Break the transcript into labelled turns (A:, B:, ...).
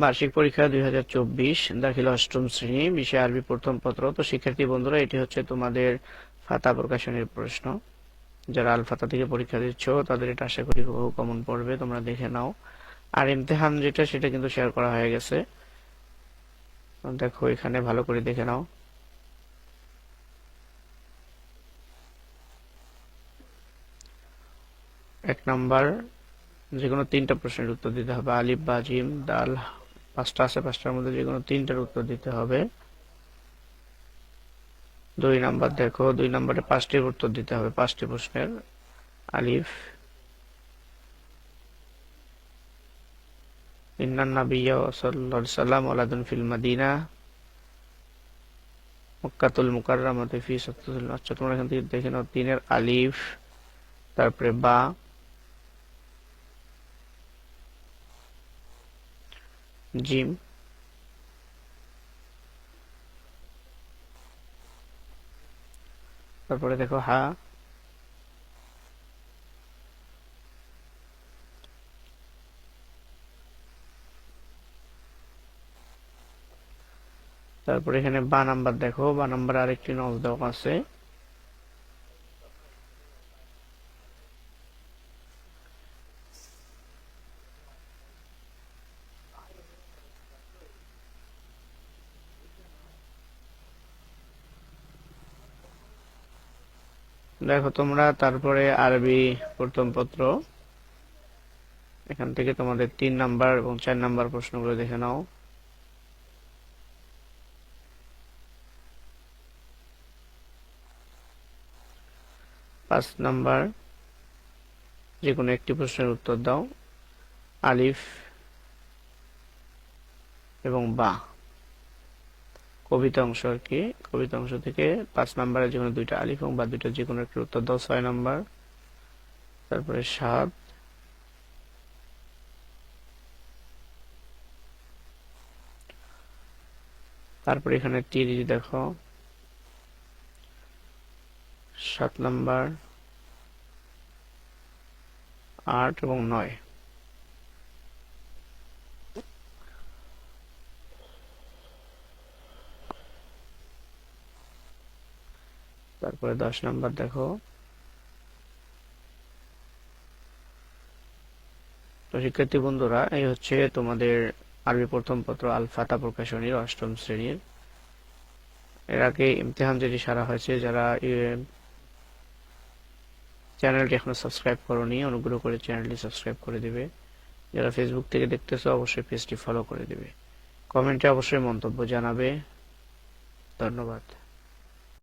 A: বার্ষিক পরীক্ষা 2024 দাখিল অষ্টম শ্রেণী, বিষয় আরবি প্রথম পত্র। তো শিক্ষার্থী বন্ধুরা, এটি হচ্ছে তোমাদের ফাতা প্রকাশনের প্রশ্ন। যারা আল ফাতা থেকে পরীক্ষা দিচ্ছ তাদের এটা আশা করি বহু কমন পড়বে, তোমরা দেখে নাও। আর ইমতেহান যেটা, সেটা কিন্তু শেয়ার করা হয়ে গেছে, দেখো এখানে ভালো করে দেখে নাও। এক নাম্বার, যে কোনো 3টা প্রশ্নের উত্তর দিতে হবে। আলিফ বা জিম দাল, 5টা আছে, 5টার মধ্যে যে কোনো 3টার উত্তর দিতে হবে। 2 নাম্বার, দেখো 2 নাম্বারে 5টির উত্তর দিতে হবে, 5টি প্রশ্নের। আলিফ, ইন্নান নাবিয়্যা সাল্লাল্লাহু আলাইহি ওয়াসাল্লাম ওয়ালাদুন ফিল মাদিনা মক্কাতুল মুকাররামাতি ফি সাত্তুল। আচ্ছা, তোমরা এখান থেকে দেখে নাও। 3 এর আলিফ, তারপরে বা, জিম, তারপরে দেখো হা, তারপরে এখানে বা নাম্বার, দেখো বা নাম্বার আরেকটি নজ দেওয়া আছে। দেখো তোমরা তারপরে আরবি প্রথম পত্র, এখান থেকে তোমাদের 3 নাম্বার এবং 4 নাম্বার প্রশ্নগুলো দেখে নাও। 5 নাম্বার, যে কোনো একটি প্রশ্নের উত্তর দাও। আলিফ এবং বা, কবিতা অংশ আর কি। কবিতা অংশ থেকে 5 নাম্বারে যে কোনো 2টা আলিফ এবং বা 2টা যে কোনো একটা উত্তর দাও। 6 নাম্বার, তারপরে 7, তারপরে এখানে 30 দেখো, 7 নাম্বার, 8 এবং 9। তারপরে 10 নাম্বার দেখো। তো শিক্ষার্থী বন্ধুরা, এই হচ্ছে তোমাদের আরবি প্রথম পত্র আল ফাতা প্রকাশনীর অষ্টম শ্রেণীর। এর আগে ইমতিহান যেটি সারা হয়েছে, যারা চ্যানেলটি এখনো সাবস্ক্রাইব করোনি, অনুগ্রহ করে চ্যানেলটি সাবস্ক্রাইব করে দিবে। যারা ফেসবুক থেকে দেখতেছো, অবশ্যই পেজটি ফলো করে দিবে। কমেন্টে অবশ্যই মন্তব্য জানাবে। ধন্যবাদ।